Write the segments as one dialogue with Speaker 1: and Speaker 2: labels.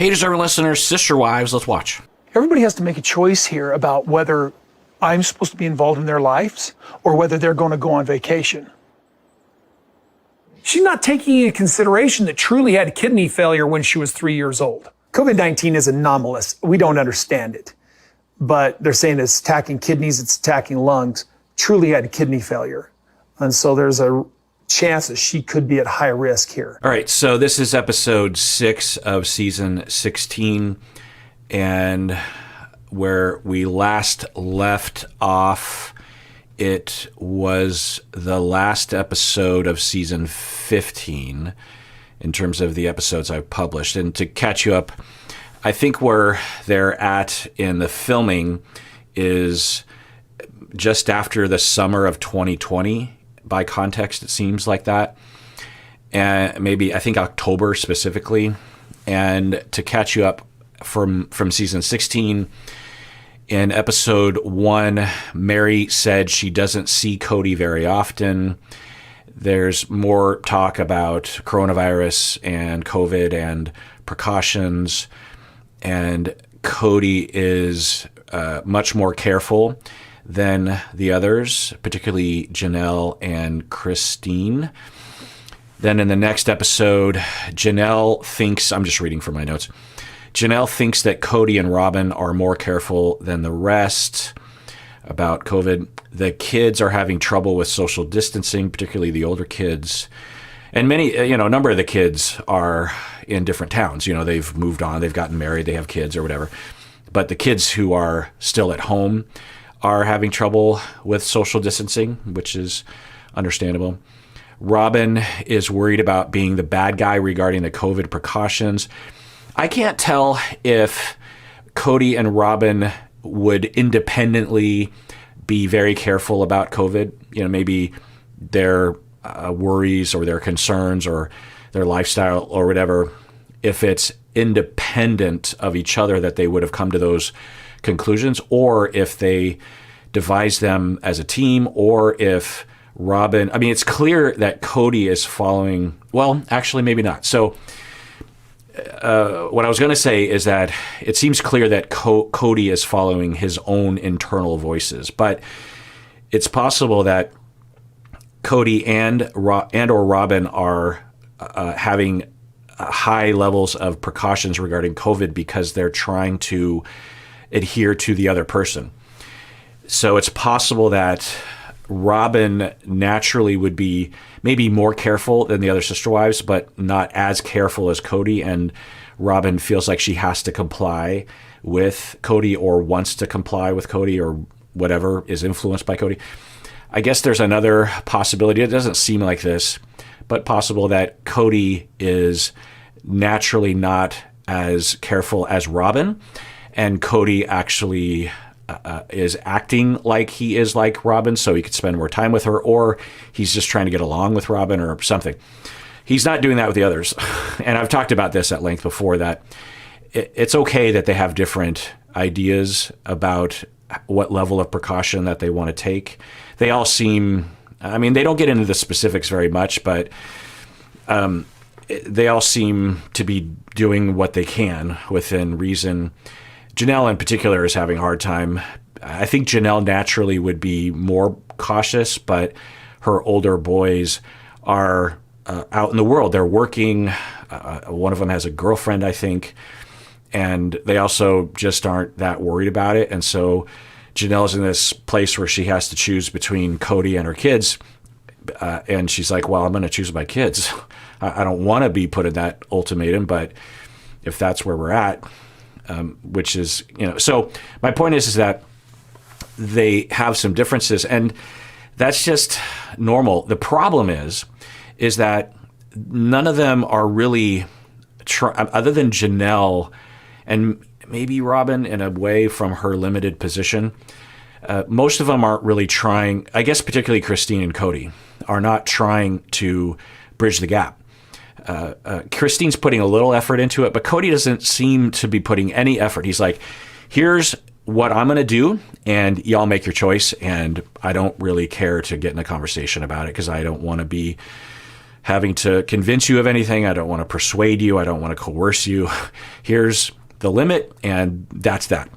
Speaker 1: Hey, deserving listeners, sister wives, let's watch.
Speaker 2: Everybody has to make a choice here about whether I'm supposed to be involved in their lives or whether they're going to go on vacation. She's not taking into consideration that Truly had kidney failure when she was 3 years old. COVID-19 is anomalous. We don't understand it. But they're saying it's attacking kidneys, it's attacking lungs. Truly had kidney failure. And so there's a chance that she could be at high risk here.
Speaker 1: All right, so this is episode 6 of season 16. And where we last left off, it was the last episode of season 15 in terms of the episodes I've published. And to catch you up, I think where they're at in the filming is just after the summer of 2020. By context, it seems like that. And maybe, I think October specifically. And to catch you up from season 16, in episode 1, Mary said she doesn't see Cody very often. There's more talk about coronavirus and COVID and precautions. And Cody is much more careful than the others, particularly Janelle and Christine. Then in the next episode, Janelle thinks, I'm just reading from my notes, Janelle thinks that Cody and Robyn are more careful than the rest about COVID. The kids are having trouble with social distancing, particularly the older kids. And many, a number of the kids are in different towns. They've moved on, they've gotten married, they have kids or whatever. But the kids who are still at home are having trouble with social distancing, which is understandable. Robyn is worried about being the bad guy regarding the COVID precautions. I can't tell if Cody and Robyn would independently be very careful about COVID. Maybe their worries or their concerns or their lifestyle or whatever, if it's independent of each other that they would have come to those conclusions, or if they devise them as a team, or if Robyn, it's clear that Cody is following, well, actually maybe not. So what I was going to say is that it seems clear that Cody is following his own internal voices, but it's possible that Cody and or Robyn are having high levels of precautions regarding COVID because they're trying to adhere to the other person. So it's possible that Robyn naturally would be maybe more careful than the other sister wives, but not as careful as Cody. And Robyn feels like she has to comply with Cody or wants to comply with Cody or whatever, is influenced by Cody. I guess there's another possibility. It doesn't seem like this, but possible that Cody is naturally not as careful as Robyn, and Cody actually is acting like he is like Robyn so he could spend more time with her, or he's just trying to get along with Robyn or something. He's not doing that with the others. And I've talked about this at length before, that it's okay that they have different ideas about what level of precaution that they want to take. They all seem, they don't get into the specifics very much, but they all seem to be doing what they can within reason. Janelle in particular is having a hard time. I think Janelle naturally would be more cautious, but her older boys are out in the world. They're working. One of them has a girlfriend, I think, and they also just aren't that worried about it. And so Janelle's in this place where she has to choose between Cody and her kids. And she's like, well, I'm going to choose my kids. I don't want to be put in that ultimatum, but if that's where we're at, which is, so my point is that they have some differences, and that's just normal. The problem is that none of them are really, other than Janelle and maybe Robyn in a way from her limited position, most of them aren't really trying, I guess particularly Christine and Cody, are not trying to bridge the gap. Christine's putting a little effort into it, but Cody doesn't seem to be putting any effort. He's like, here's what I'm going to do, and y'all make your choice, and I don't really care to get in a conversation about it because I don't want to be having to convince you of anything. I don't want to persuade you. I don't want to coerce you. Here's the limit, and that's that.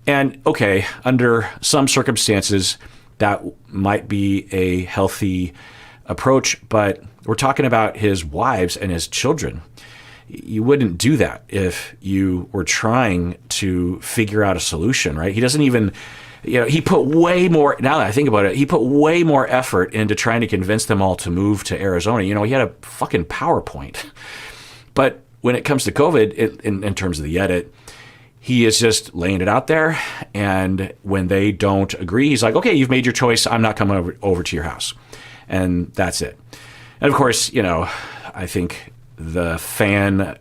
Speaker 1: And okay, under some circumstances, that might be a healthy approach, but we're talking about his wives and his children. You wouldn't do that if you were trying to figure out a solution, right? He doesn't even, he put way more, now that I think about it, he put way more effort into trying to convince them all to move to Arizona. He had a fucking PowerPoint. But when it comes to COVID, in terms of the edit, he is just laying it out there. And when they don't agree, he's like, okay, you've made your choice. I'm not coming over to your house. And that's it. And of course, I think the fan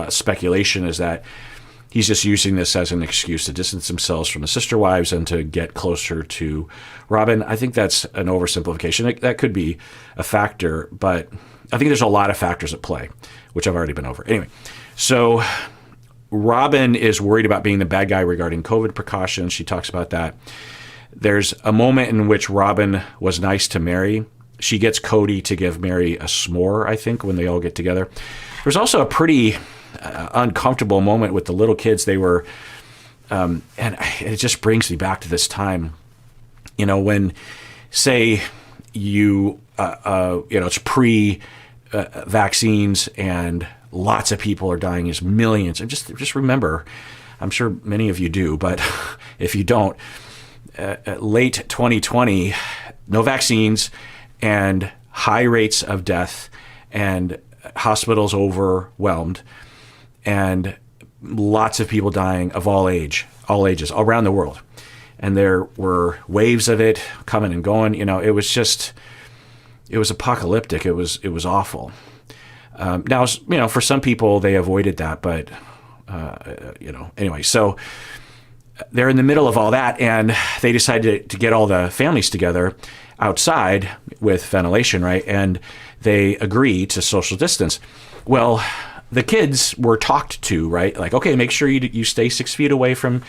Speaker 1: speculation is that he's just using this as an excuse to distance themselves from the sister wives and to get closer to Robyn. I think that's an oversimplification. That could be a factor, but I think there's a lot of factors at play, which I've already been over. Anyway, so Robyn is worried about being the bad guy regarding COVID precautions. She talks about that. There's a moment in which Robyn was nice to Mary. She gets Cody to give Mary a s'more, I think, when they all get together. There's also a pretty uncomfortable moment with the little kids. They were, and it just brings me back to this time, when, say, it's pre-vaccines and lots of people are dying, as millions. And just remember, I'm sure many of you do, but if you don't, late 2020, no vaccines and high rates of death and hospitals overwhelmed and lots of people dying of all ages around the world. And there were waves of it coming and going. It was apocalyptic. It was awful. Now, for some people, they avoided that, but, anyway, so they're in the middle of all that, and they decided to get all the families together outside with ventilation, right? And they agree to social distance. Well, the kids were talked to, right? Like, okay, make sure you stay 6 feet away from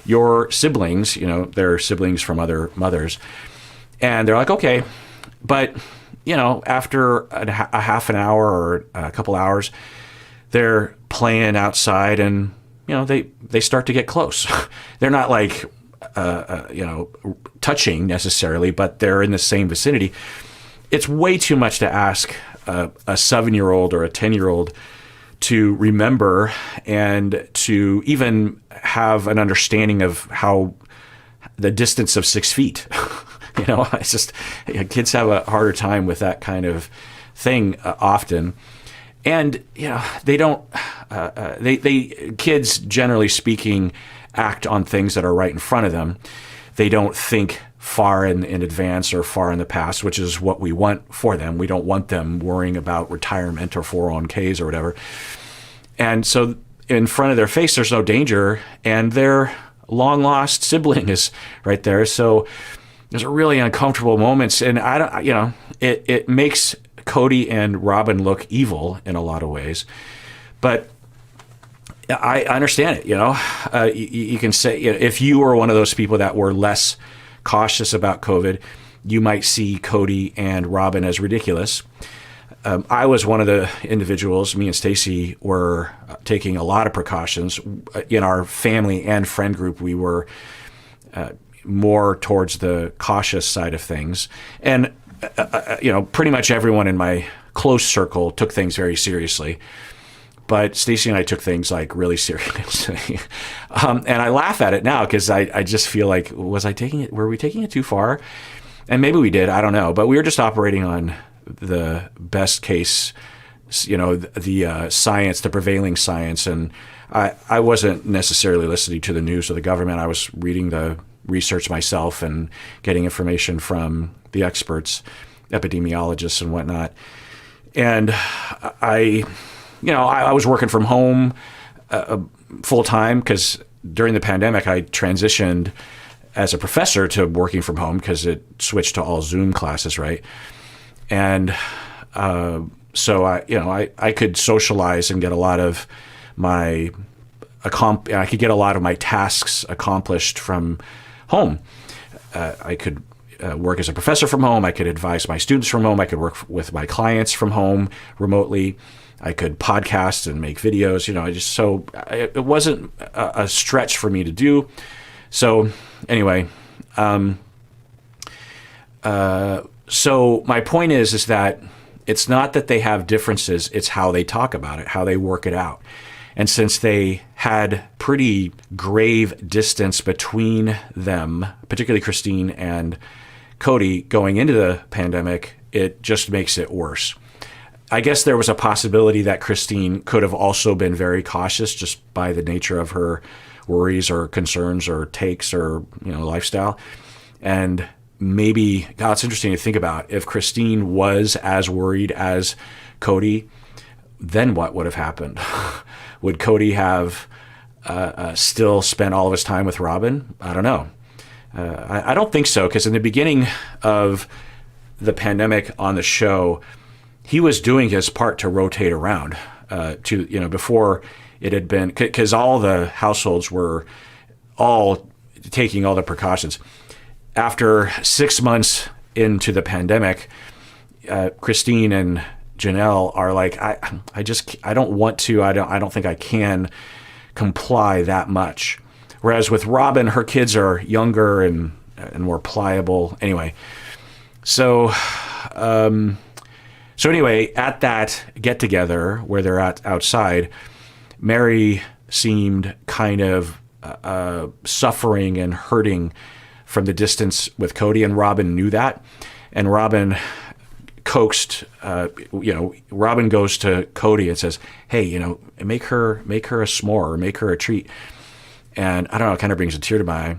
Speaker 1: your siblings. They're siblings from other mothers. And they're like, okay, but after a half an hour or a couple hours, they're playing outside and, they start to get close. They're not like, touching necessarily, but they're in the same vicinity. It's way too much to ask a 7-year-old or a 10-year-old to remember and to even have an understanding of how the distance of 6 feet. It's just, kids have a harder time with that kind of thing often. And, they don't, kids, generally speaking, act on things that are right in front of them. They don't think far in advance or far in the past, which is what we want for them. We don't want them worrying about retirement or 401ks or whatever. And so in front of their face, there's no danger, and their long-lost sibling is right there. So there's a really uncomfortable moments, and it makes Cody and Robyn look evil in a lot of ways, but I understand it. You can say, if you were one of those people that were less cautious about COVID, you might see Cody and Robyn as ridiculous. I was one of the individuals. Me and Stacy were taking a lot of precautions in our family and friend group. We were more towards the cautious side of things, and pretty much everyone in my close circle took things very seriously. But Stacy and I took things like really seriously. And I laugh at it now because I just feel like, were we taking it too far? And maybe we did, I don't know. But we were just operating on the best case, the science, the prevailing science. And I wasn't necessarily listening to the news or the government. I was reading the research myself and getting information from the experts, epidemiologists and whatnot. And I was working from home full time because during the pandemic, I transitioned as a professor to working from home because it switched to all Zoom classes, right? And so I could socialize and get a lot of my tasks accomplished from home. I could work as a professor from home. I could advise my students from home. I could work with my clients from home remotely. I could podcast and make videos. It wasn't a stretch for me to do. So anyway, so my point is that it's not that they have differences. It's how they talk about it, how they work it out. And since they had pretty grave distance between them, particularly Christine and Cody, going into the pandemic, it just makes it worse. I guess there was a possibility that Christine could have also been very cautious just by the nature of her worries or concerns or takes or lifestyle. And maybe, God, it's interesting to think about. If Christine was as worried as Cody, then what would have happened? Would Cody have still spent all of his time with Robyn? I don't know. I don't think so, because in the beginning of the pandemic on the show, he was doing his part to rotate around before it had been, because all the households were all taking all the precautions. After 6 months into the pandemic, Christine and Janelle are like, I don't want to, I don't think I can comply that much. Whereas with Robyn, her kids are younger and more pliable. Anyway, so anyway, at that get together where they're outside, Mary seemed kind of suffering and hurting from the distance with Cody, and Robyn knew that. And Robyn coaxed, Robyn goes to Cody and says, hey, make her a s'more or make her a treat. And I don't know, it kind of brings a tear to my eye.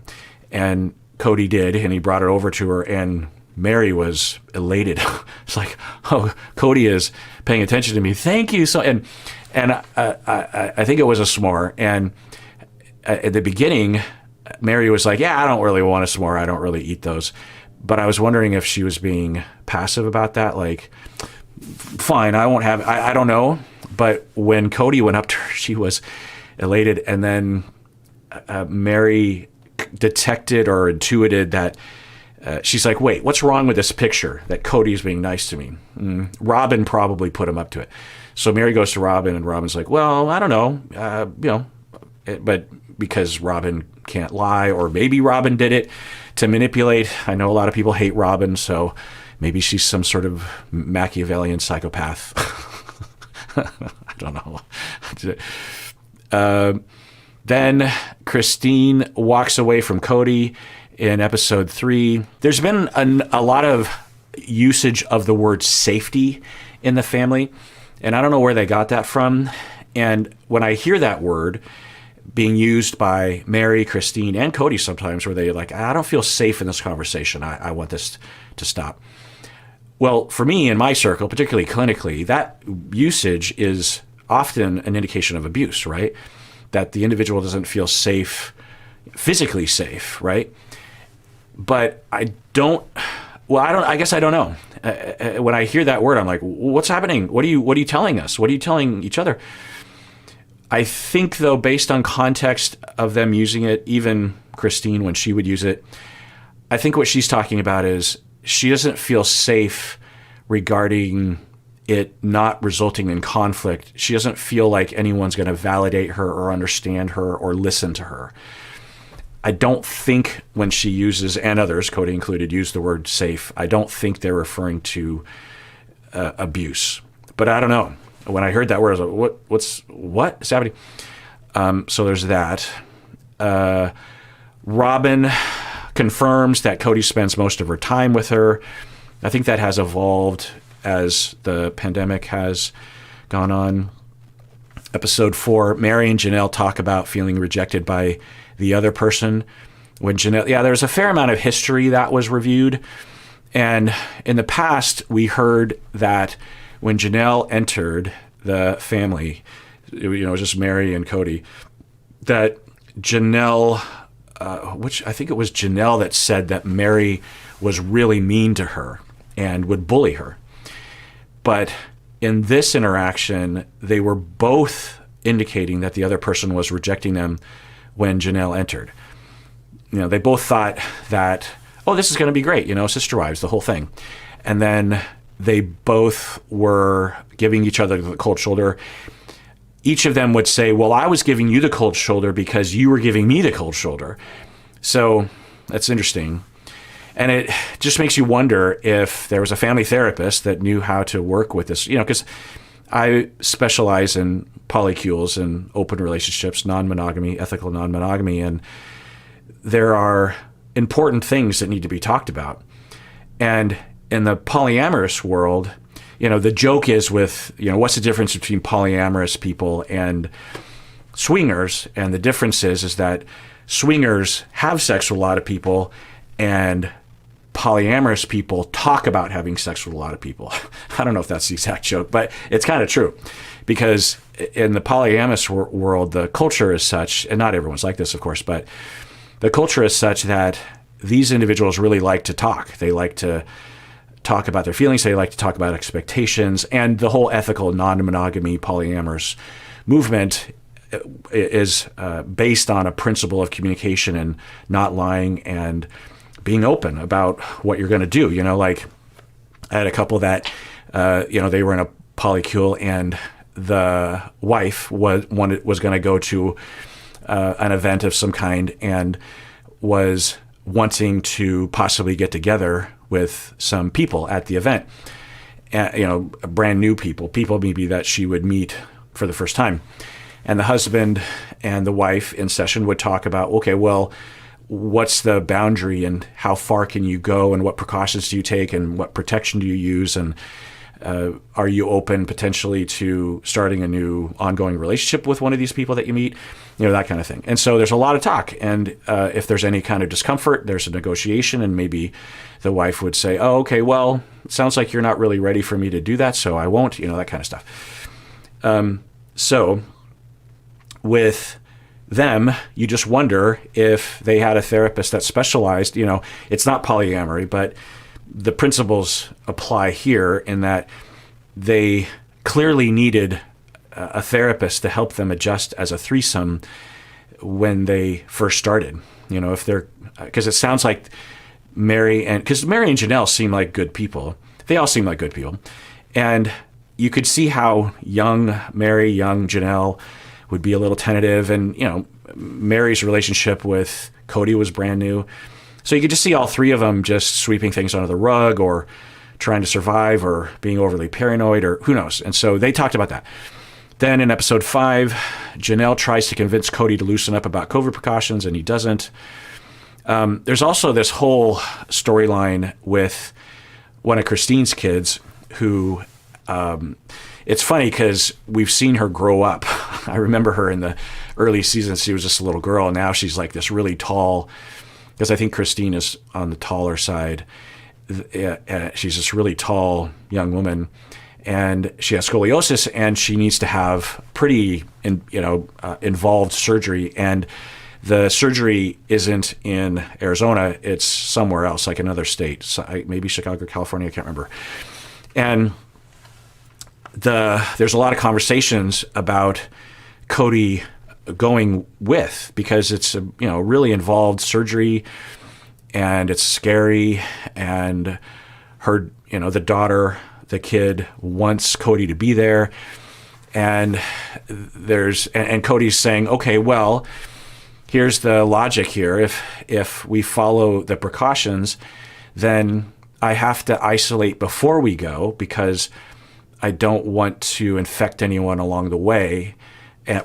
Speaker 1: And Cody did, and he brought it over to her, and Mary was elated. It's like, oh, Cody is paying attention to me. Thank you. So, and I think it was a s'more. And at the beginning, Mary was like, yeah, I don't really want a s'more. I don't really eat those. But I was wondering if she was being passive about that. Like, fine, I won't have, I don't know. But when Cody went up to her, she was elated. And then Mary detected or intuited that she's like, wait, what's wrong with this picture that Cody's being nice to me? Robyn probably put him up to it. So Mary goes to Robyn, and Robyn's like, well, I don't know, but because Robyn can't lie, or maybe Robyn did it to manipulate. I know a lot of people hate Robyn, so maybe she's some sort of Machiavellian psychopath. I don't know. Then Christine walks away from Cody in episode 3. There's been a lot of usage of the word safety in the family, and I don't know where they got that from. And when I hear that word being used by Mary, Christine, and Cody sometimes, where they're like, I don't feel safe in this conversation. I want this to stop. Well, for me, in my circle, particularly clinically, that usage is often an indication of abuse, right? That the individual doesn't feel safe, physically safe, right? But I guess I don't know. When I hear that word, I'm like, what's happening? What are you telling us? What are you telling each other? I think, though, based on context of them using it, even Christine, when she would use it, I think what she's talking about is she doesn't feel safe regarding it not resulting in conflict. She doesn't feel like anyone's going to validate her or understand her or listen to her. I don't think when she uses, and others, Cody included, use the word safe, I don't think they're referring to abuse. But I don't know. When I heard that word, I was like, what's happening? So there's that. Robyn confirms that Cody spends most of her time with her. I think that has evolved as the pandemic has gone on. Episode 4, Mary and Janelle talk about feeling rejected by the other person. When Janelle, there's a fair amount of history that was reviewed. And in the past, we heard that when Janelle entered the family, it was just Mary and Cody, that Janelle, which I think it was Janelle that said that Mary was really mean to her and would bully her. But in this interaction, they were both indicating that the other person was rejecting them when Janelle entered. They both thought that, oh, this is going to be great, sister wives, the whole thing. And then they both were giving each other the cold shoulder. Each of them would say, well, I was giving you the cold shoulder because you were giving me the cold shoulder. So that's interesting. And it just makes you wonder if there was a family therapist that knew how to work with this, because I specialize in polycules and open relationships, non-monogamy, ethical non-monogamy, and there are important things that need to be talked about. And in the polyamorous world, the joke is with, what's the difference between polyamorous people and swingers? And the difference is that swingers have sex with a lot of people, and polyamorous people talk about having sex with a lot of people. I don't know if that's the exact joke, but it's kind of true, because in the polyamorous world, the culture is such, and not everyone's like this, of course, but the culture is such that these individuals really like to talk. They like to talk about their feelings. They like to talk about expectations, and the whole ethical non-monogamy polyamorous movement is based on a principle of communication and not lying and being open about what you're going to do. Like I had a couple that, they were in a polycule, and the wife was going to go to an event of some kind and was wanting to possibly get together with some people at the event, brand new people maybe that she would meet for the first time. And the husband and the wife in session would talk about, okay, well, what's the boundary and how far can you go and what precautions do you take and what protection do you use, and are you open potentially to starting a new ongoing relationship with one of these people that you meet, that kind of thing. And so there's a lot of talk, and if there's any kind of discomfort, there's a negotiation, and maybe the wife would say, oh, okay, well, it sounds like you're not really ready for me to do that, so I won't, that kind of stuff. So with them, you just wonder if they had a therapist that specialized, it's not polyamory, but the principles apply here in that they clearly needed a therapist to help them adjust as a threesome when they first started. If they're, because it sounds like Mary and Janelle seem like good people. They all seem like good people. And you could see how young Mary, young Janelle would be a little tentative. And, Mary's relationship with Cody was brand new. So you could just see all three of them just sweeping things under the rug or trying to survive or being overly paranoid or who knows. And so they talked about that. Then in episode 5, Janelle tries to convince Cody to loosen up about COVID precautions, and he doesn't. There's also this whole storyline with one of Christine's kids who, it's funny because we've seen her grow up. I remember her in the early seasons. She was just a little girl, and now she's like this really tall, because I think Christine is on the taller side. She's this really tall young woman, and she has scoliosis, and she needs to have pretty, involved surgery. And the surgery isn't in Arizona; it's somewhere else, like another state, maybe Chicago, California. I can't remember. And there's a lot of conversations about Cody going with, because it's a really involved surgery, and it's scary, and her the daughter, the kid, wants Cody to be there, and Cody's saying, okay, well, here's the logic here. If we follow the precautions, then I have to isolate before we go, because I don't want to infect anyone along the way,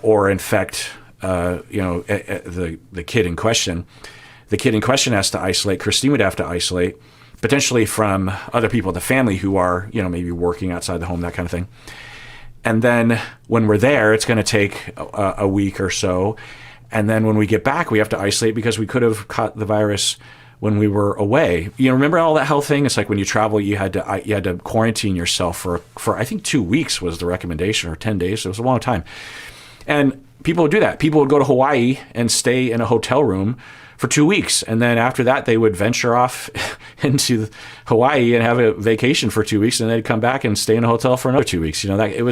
Speaker 1: or infect, the kid in question. The kid in question has to isolate. Christine would have to isolate, potentially from other people in the family who are, maybe working outside the home, that kind of thing. And then when we're there, it's going to take a week or so. And then when we get back, we have to isolate because we could have caught the virus when we were away. Remember all that health thing? It's like when you travel, you had to quarantine yourself for I think 2 weeks was the recommendation, or 10 days. It was a long time. And people would do that. People would go to Hawaii and stay in a hotel room for 2 weeks. And then after that, they would venture off into Hawaii and have a vacation for 2 weeks. And they'd come back and stay in a hotel for another 2 weeks. That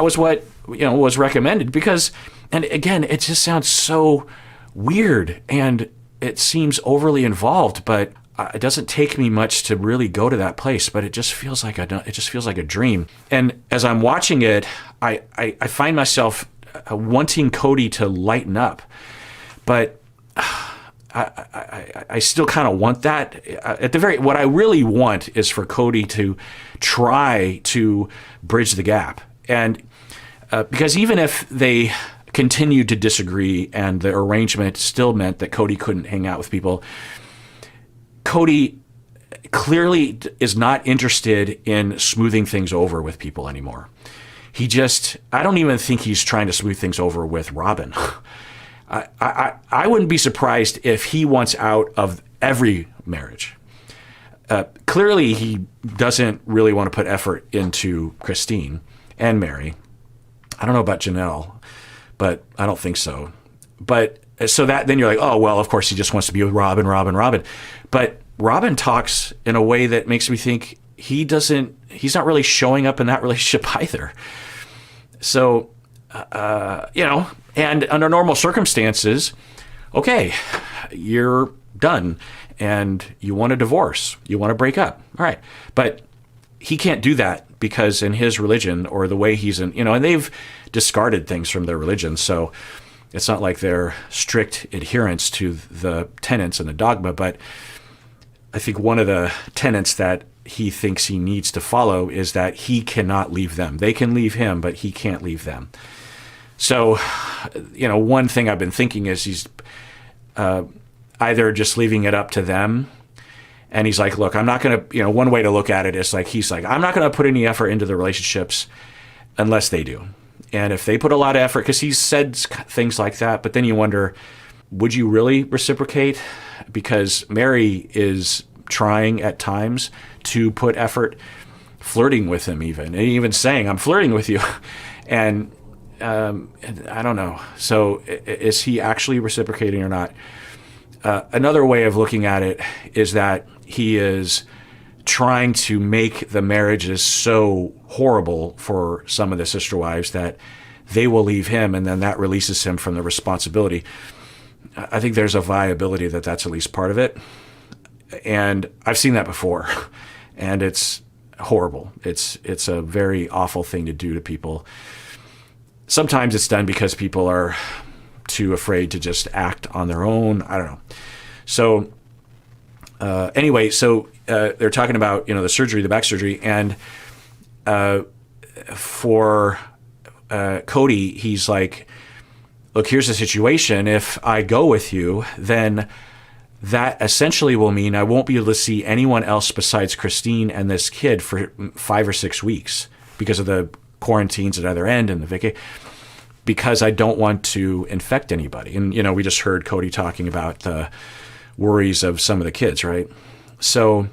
Speaker 1: was what, was recommended, because, and again, it just sounds so weird and it seems overly involved, but it doesn't take me much to really go to that place, but it just feels like a dream. And as I'm watching it, I find myself wanting Cody to lighten up, but I still kind of want that. What I really want is for Cody to try to bridge the gap, and because even if they continued to disagree and the arrangement still meant that Cody couldn't hang out with people, Cody clearly is not interested in smoothing things over with people anymore. I don't even think he's trying to smooth things over with Robyn. I wouldn't be surprised if he wants out of every marriage. Clearly, he doesn't really want to put effort into Christine and Mary. I don't know about Janelle, but I don't think so. But so that then you're like, oh, well, of course he just wants to be with Robyn. But Robyn talks in a way that makes me think he's not really showing up in that relationship either. So, and under normal circumstances, okay, you're done and you want a divorce, you want to break up. All right. But he can't do that because in his religion or the way he's in, and they've discarded things from their religion. So it's not like they're strict adherents to the tenets and the dogma, but I think one of the tenets that he thinks he needs to follow is that he cannot leave them. They can leave him, but he can't leave them. So, one thing I've been thinking is he's either just leaving it up to them. And he's like, look, I'm not going to, one way to look at it is like, he's like, I'm not going to put any effort into the relationships unless they do. And if they put a lot of effort, because he's said things like that, but then you wonder, would you really reciprocate? Because Mary is trying at times to put effort, flirting with him and even saying, I'm flirting with you. And I don't know. So is he actually reciprocating or not? Another way of looking at it is that he is trying to make the marriages so horrible for some of the sister wives that they will leave him, and then that releases him from the responsibility. I think there's a viability that that's at least part of it. And I've seen that before, and it's horrible. It's a very awful thing to do to people. Sometimes it's done because people are too afraid to just act on their own. I don't know. So anyway, they're talking about, the surgery, the back surgery. And for Cody, he's like, look, here's the situation. If I go with you, then that essentially will mean I won't be able to see anyone else besides Christine and this kid for 5 or 6 weeks because of the quarantines at either end and the vacation, because I don't want to infect anybody. And, we just heard Cody talking about the worries of some of the kids, right? So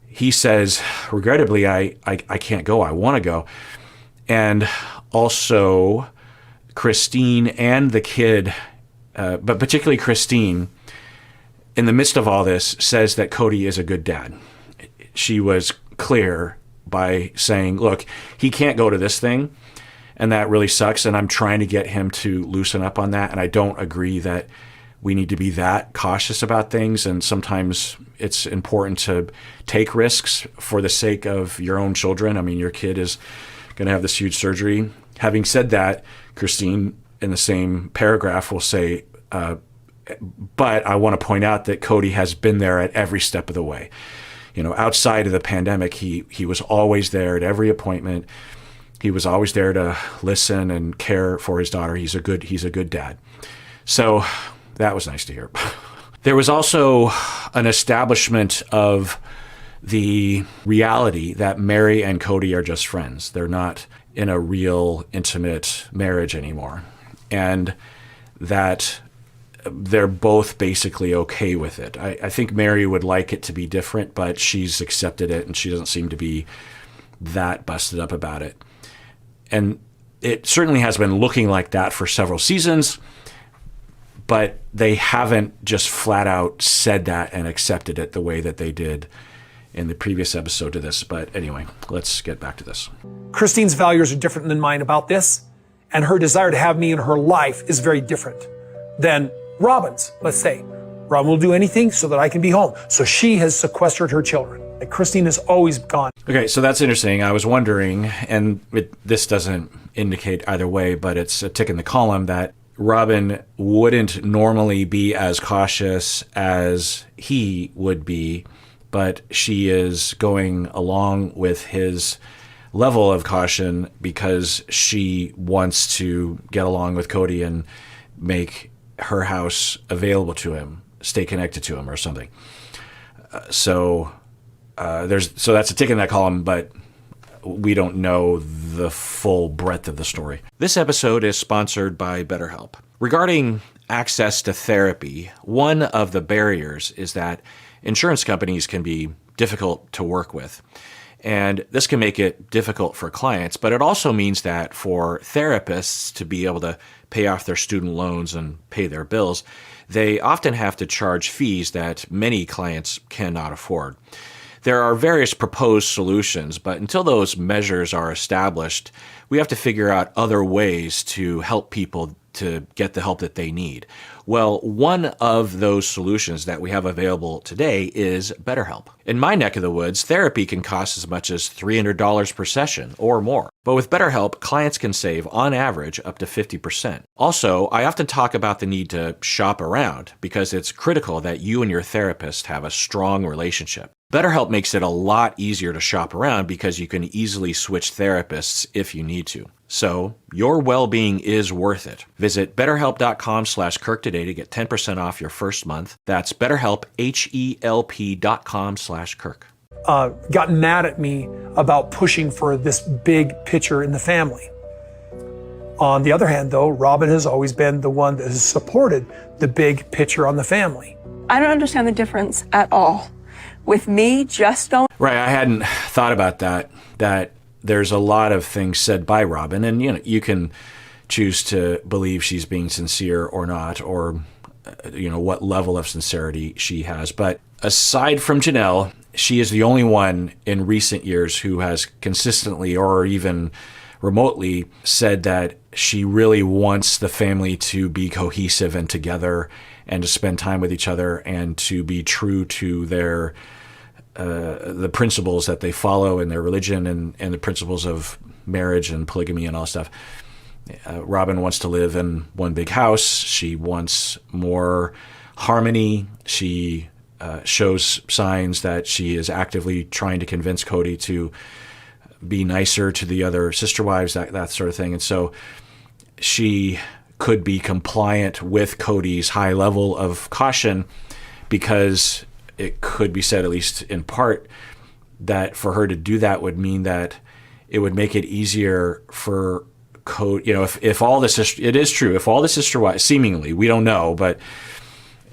Speaker 1: he says, regrettably, I can't go. I want to go. And also Christine and the kid, but particularly Christine, in the midst of all this, says that Cody is a good dad. She was clear by saying, look, he can't go to this thing, and that really sucks, and I'm trying to get him to loosen up on that, and I don't agree that we need to be that cautious about things, and sometimes it's important to take risks for the sake of your own children. I mean, your kid is going to have this huge surgery. Having said that, Christine, in the same paragraph, will say, but I want to point out that Cody has been there at every step of the way. Outside of the pandemic, he was always there at every appointment. He was always there to listen and care for his daughter. He's a good dad. So that was nice to hear. There was also an establishment of the reality that Mary and Cody are just friends. They're not in a real intimate marriage anymore. And that they're both basically okay with it. I think Mary would like it to be different, but she's accepted it and she doesn't seem to be that busted up about it. And it certainly has been looking like that for several seasons, but they haven't just flat out said that and accepted it the way that they did in the previous episode to this. But anyway, let's get back to this.
Speaker 2: Christine's values are different than mine about this, and her desire to have me in her life is very different than Robyn's, let's say. Robyn will do anything so that I can be home. So she has sequestered her children. Like Christine has always gone.
Speaker 1: Okay, so that's interesting. I was wondering, and this doesn't indicate either way, but it's a tick in the column that Robyn wouldn't normally be as cautious as he would be, but she is going along with his level of caution because she wants to get along with Cody and make her house available to him, stay connected to him or something. So that's a tick in that column, but we don't know the full breadth of the story. This episode is sponsored by BetterHelp. Regarding access to therapy, one of the barriers is that insurance companies can be difficult to work with. And this can make it difficult for clients, but it also means that for therapists to be able to pay off their student loans and pay their bills, they often have to charge fees that many clients cannot afford. There are various proposed solutions, but until those measures are established, we have to figure out other ways to help people to get the help that they need. Well, one of those solutions that we have available today is BetterHelp. In my neck of the woods, therapy can cost as much as $300 per session or more. But with BetterHelp, clients can save, on average, up to 50%. Also, I often talk about the need to shop around because it's critical that you and your therapist have a strong relationship. BetterHelp makes it a lot easier to shop around because you can easily switch therapists if you need to. So, your well-being is worth it. Visit betterhelp.com/Kirk today to get 10% off your first month. That's BetterHelp, HELP.com/Kirk.
Speaker 2: Got mad at me about pushing for this big picture in the family. On the other hand, though, Robyn has always been the one that has supported the big picture on the family.
Speaker 3: I don't understand the difference at all. With me just going...
Speaker 1: Right, I hadn't thought about that there's a lot of things said by Robyn, and you can choose to believe she's being sincere or not, or what level of sincerity she has. But aside from Janelle, she is the only one in recent years who has consistently or even remotely said that she really wants the family to be cohesive and together and to spend time with each other and to be true to their the principles that they follow in their religion and the principles of marriage and polygamy and all that stuff. Robyn wants to live in one big house. She wants more harmony. She shows signs that she is actively trying to convince Cody to be nicer to the other sister wives, that sort of thing. And so she could be compliant with Cody's high level of caution because it could be said, at least in part, that for her to do that would mean that it would make it easier for Cody. If all the sister, it is true, if all the sister wives, seemingly, we don't know, but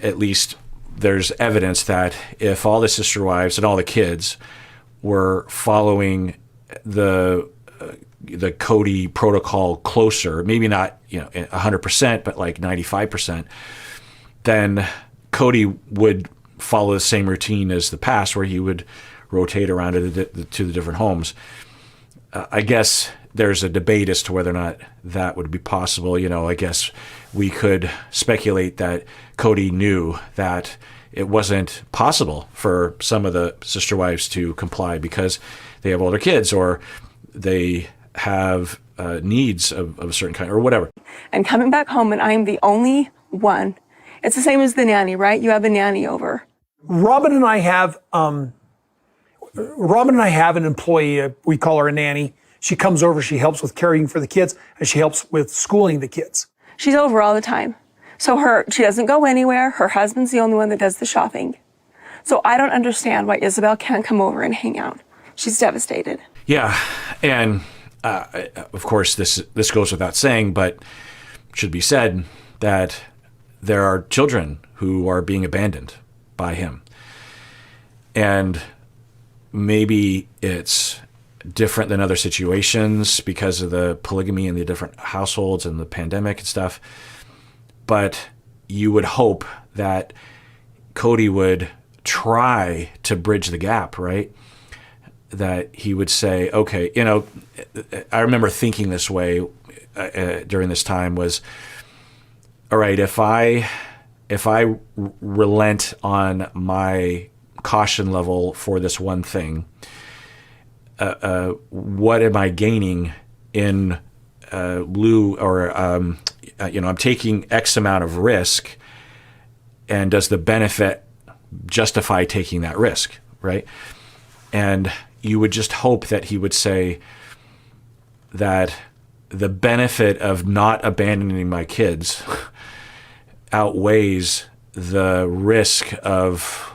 Speaker 1: at least there's evidence that if all the sister wives and all the kids were following the Cody protocol closer, maybe not 100%, but like 95%, then Cody would follow the same routine as the past, where he would rotate around to the different homes. I guess there's a debate as to whether or not that would be possible. I guess we could speculate that Cody knew that it wasn't possible for some of the sister wives to comply because they have older kids or they have needs of a certain kind or whatever.
Speaker 3: And coming back home and I'm the only one. It's the same as the nanny, right? You have a nanny over.
Speaker 2: Robyn and I have an employee. We call her a nanny. She comes over. She helps with caring for the kids, and she helps with schooling the kids.
Speaker 3: She's over all the time. So she doesn't go anywhere. Her husband's the only one that does the shopping. So I don't understand why Isabel can't come over and hang out. She's devastated.
Speaker 1: Yeah, and of course this goes without saying, but should be said that there are children who are being abandoned by him. And maybe it's different than other situations because of the polygamy and the different households and the pandemic and stuff. But you would hope that Cody would try to bridge the gap, right? That he would say, okay, I remember thinking this way during this time was, all right, if I if I relent on my caution level for this one thing, what am I gaining in lieu, or I'm taking X amount of risk, and does the benefit justify taking that risk, right? And you would just hope that he would say that the benefit of not abandoning my kids outweighs the risk of,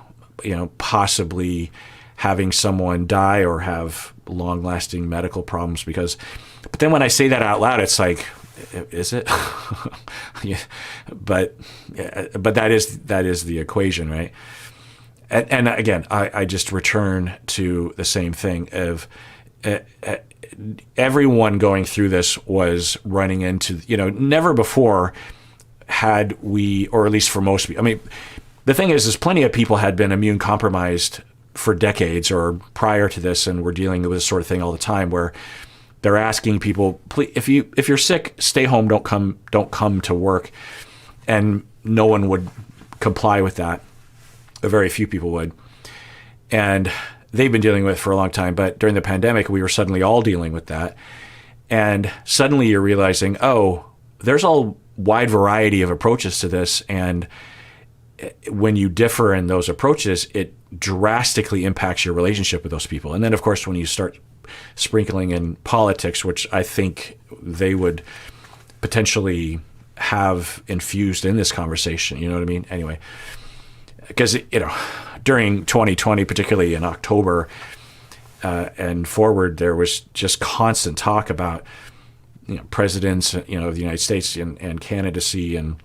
Speaker 1: possibly having someone die or have long-lasting medical problems. But then when I say that out loud, it's like, is it? Yeah, but that is the equation, right? And again, I just return to the same thing of everyone going through this was running into, never before had we, or at least for most people. I mean, the thing is plenty of people had been immune compromised for decades or prior to this, and we're dealing with this sort of thing all the time where they're asking people, please, if you're sick, stay home, don't come to work. And no one would comply with that. Very few people would. And they've been dealing with it for a long time. But during the pandemic, we were suddenly all dealing with that. And suddenly you're realizing, there's a wide variety of approaches to this. And when you differ in those approaches, it drastically impacts your relationship with those people. And then, of course, when you start sprinkling in politics, which I think they would potentially have infused in this conversation, you know what I mean? Anyway, because, during 2020, particularly in October and forward, there was just constant talk about, presidents, of the United States and candidacy and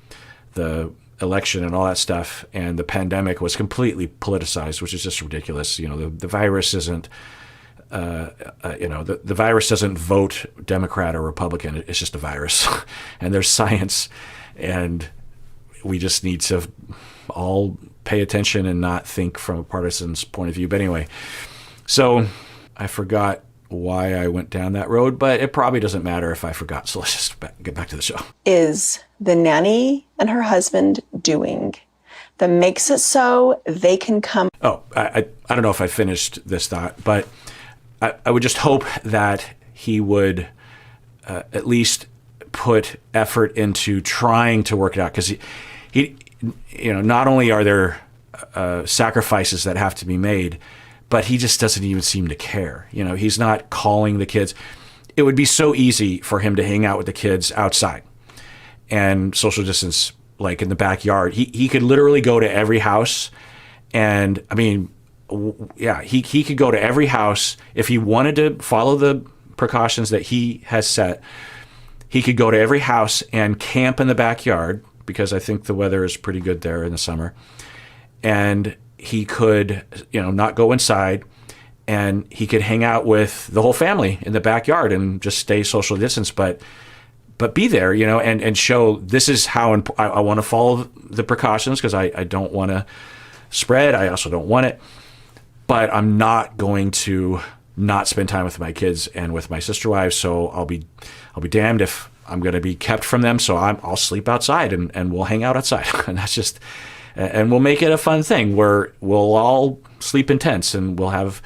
Speaker 1: the election and all that stuff. And the pandemic was completely politicized, which is just ridiculous. The virus isn't, the virus doesn't vote Democrat or Republican. It's just a virus. And there's science, and we just need to all pay attention and not think from a partisan's point of view. But anyway, so I forgot why I went down that road, but it probably doesn't matter if I forgot. So let's just get back to the show.
Speaker 4: Is the nanny and her husband doing that makes it so they can come?
Speaker 1: I don't know if I finished this thought, but I would just hope that he would at least put effort into trying to work it out, because he not only are there sacrifices that have to be made, but he just doesn't even seem to care. He's not calling the kids. It would be so easy for him to hang out with the kids outside and social distance, like in the backyard. He could literally go to every house, and I mean, yeah, he could go to every house if he wanted to follow the precautions that he has set. He could go to every house and camp in the backyard, because I think the weather is pretty good there in the summer. And he could, not go inside, and he could hang out with the whole family in the backyard and just stay social distance, but be there, and show this is how I want to follow the precautions, because I don't want to spread. I also don't want it, but I'm not going to not spend time with my kids and with my sister wives. So I'll be damned if I'm going to be kept from them. So I'll sleep outside, and we'll hang out outside. And that's just, and we'll make it a fun thing where we'll all sleep in tents and we'll have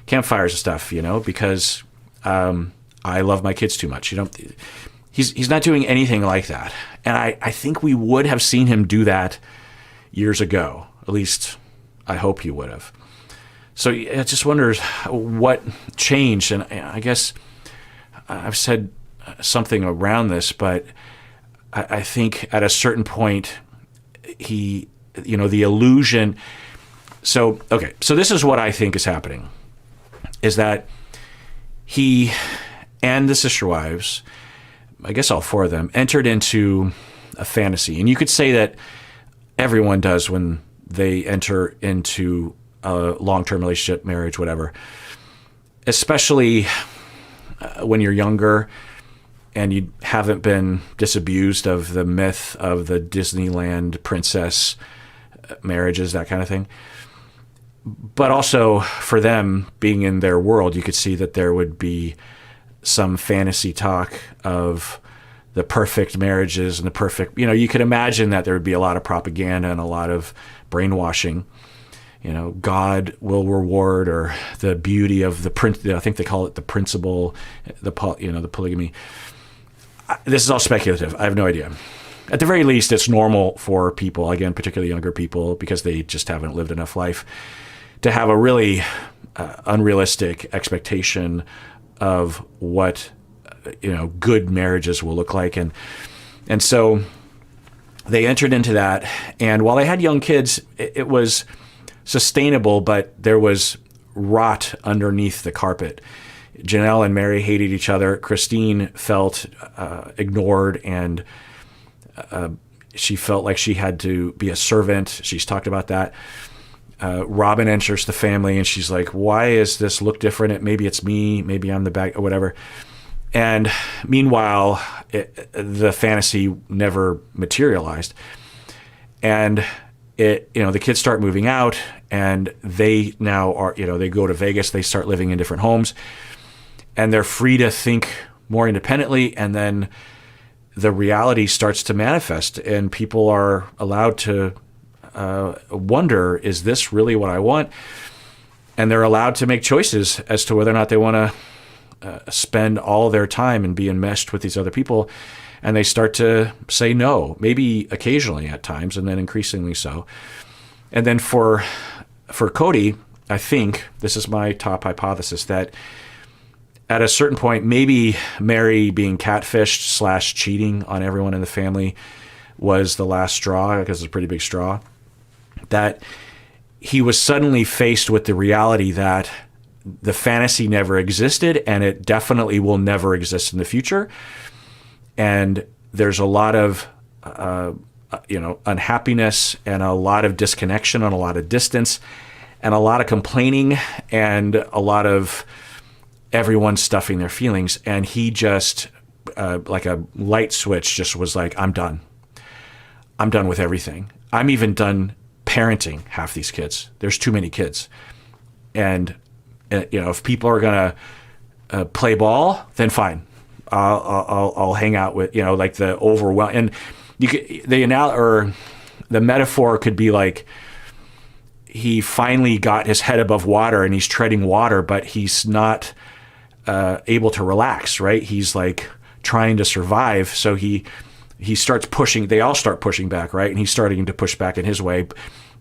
Speaker 1: campfires and stuff, because I love my kids too much. He's not doing anything like that. And I think we would have seen him do that years ago. At least I hope he would have. So I just wonder what changed. And I guess I've said something around this, but I think at a certain point, the illusion. So this is what I think is happening, is that he and the sister wives, I guess all four of them, entered into a fantasy. And you could say that everyone does when they enter into a long-term relationship, marriage, whatever, especially when you're younger and you haven't been disabused of the myth of the Disneyland princess marriages, that kind of thing. But also for them, being in their world, you could see that there would be some fantasy talk of the perfect marriages and the perfect, you could imagine that there would be a lot of propaganda and a lot of brainwashing. God will reward, or the beauty of the I think they call it the principle, the polygamy. This is all speculative. I have no idea. At the very least, it's normal for people, again, particularly younger people, because they just haven't lived enough life, to have a really unrealistic expectation of what good marriages will look like, and so they entered into that. And while they had young kids, it was sustainable, but there was rot underneath the carpet. Janelle and Mary hated each other. Christine felt ignored, and she felt like she had to be a servant. She's talked about that. Robyn enters the family, and she's like, why does this look different? Maybe it's me. Maybe I'm the bad, or whatever. And meanwhile, the fantasy never materialized. And the kids start moving out, and they now are, they go to Vegas, they start living in different homes, and they're free to think more independently. And then the reality starts to manifest, and people are allowed to wonder, is this really what I want? And they're allowed to make choices as to whether or not they want to spend all their time and be enmeshed with these other people. And they start to say no, maybe occasionally at times, and then increasingly so. And then for Cody, I think, this is my top hypothesis, that at a certain point, maybe Mary being catfished / cheating on everyone in the family was the last straw, because it's a pretty big straw, that he was suddenly faced with the reality that the fantasy never existed, and it definitely will never exist in the future. And there's a lot of, unhappiness, and a lot of disconnection, and a lot of distance, and a lot of complaining, and a lot of everyone stuffing their feelings. And he just, like a light switch, just was like, I'm done. I'm done with everything. I'm even done parenting half these kids. There's too many kids. And, if people are going to play ball, then fine. I'll hang out with, like the overwhelm. And you could, the metaphor could be like, he finally got his head above water and he's treading water, but he's not able to relax, right? He's like trying to survive. So he starts pushing, they all start pushing back, right? And he's starting to push back in his way.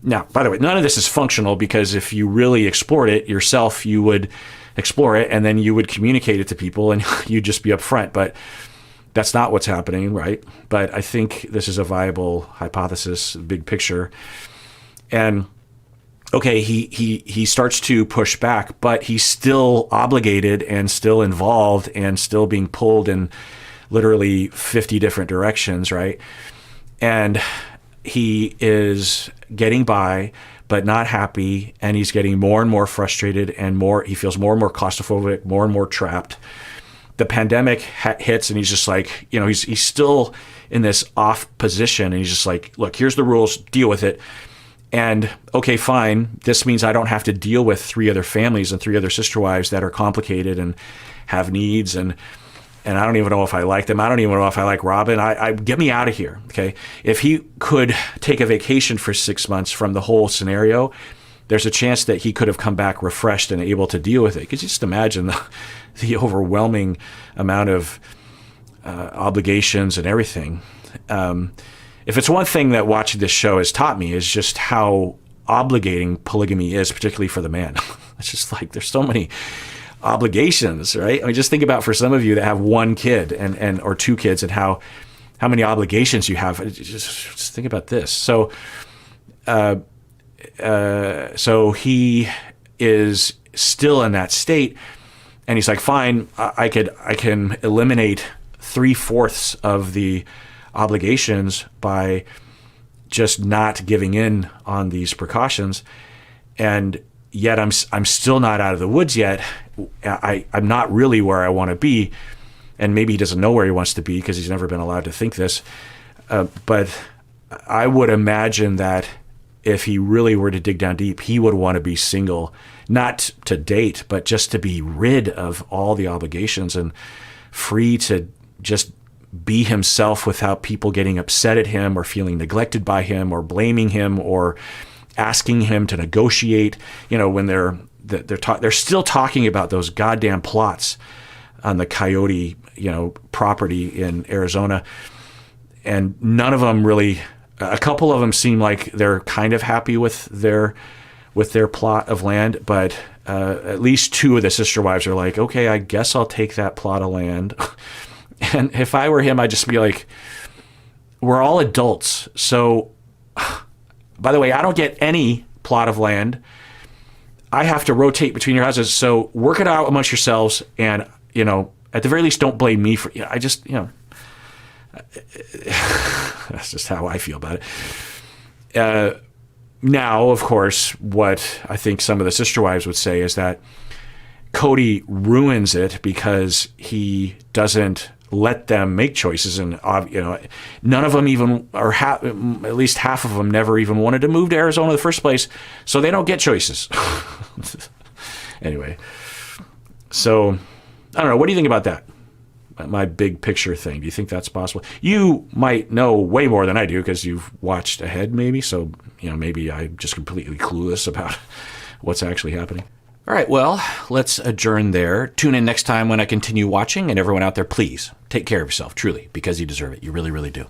Speaker 1: Now, by the way, none of this is functional, because if you really explored it yourself, you would explore it, and then you would communicate it to people, and you'd just be upfront. But that's not what's happening, right? But I think this is a viable hypothesis, big picture. And okay, he starts to push back, but he's still obligated and still involved and still being pulled in literally 50 different directions, right? And he is getting by, but not happy, and he's getting more and more frustrated, and he feels more and more claustrophobic, more and more trapped. The pandemic hits, and he's just like, he's still in this off position, and he's just like, look, here's the rules, deal with it. And okay, fine, this means I don't have to deal with 3 other families and 3 other sister wives that are complicated and have needs, and I don't even know if I like them. I don't even know if I like Robyn. Get me out of here, okay? If he could take a vacation for 6 months from the whole scenario, there's a chance that he could have come back refreshed and able to deal with it. Because just imagine the overwhelming amount of obligations and everything. If it's one thing that watching this show has taught me, is just how obligating polygamy is, particularly for the man. It's just like, there's so many obligations, right? I mean, just think about, for some of you that have 1 kid and or 2 kids, and how many obligations you have. Just think about this. So he is still in that state, and he's like, fine, I can eliminate 3/4 of the obligations by just not giving in on these precautions, and yet I'm still not out of the woods yet. I'm not really where I want to be, and maybe he doesn't know where he wants to be because he's never been allowed to think this. But I would imagine that if he really were to dig down deep, he would want to be single, not to date, but just to be rid of all the obligations and free to just be himself without people getting upset at him or feeling neglected by him or blaming him or asking him to negotiate. When they're still talking about those goddamn plots on the Coyote, property in Arizona, and none of them really. A couple of them seem like they're kind of happy with their plot of land, but at least two of the sister wives are like, okay, I guess I'll take that plot of land. And if I were him, I'd just be like, we're all adults. So, by the way, I don't get any plot of land. I have to rotate between your houses. So work it out amongst yourselves. And, at the very least, don't blame me for, I just, that's just how I feel about it. Now, of course, what I think some of the sister wives would say is that Cody ruins it because he doesn't let them make choices, and none of them even, or at least half of them, never even wanted to move to Arizona in the first place, so they don't get choices. Anyway, so I don't know. What do you think about that? My big picture thing. Do you think that's possible? You might know way more than I do because you've watched ahead, maybe. So maybe I'm just completely clueless about what's actually happening. All right, well, let's adjourn there. Tune in next time when I continue watching, and everyone out there, please take care of yourself, truly, because you deserve it. You really, really do.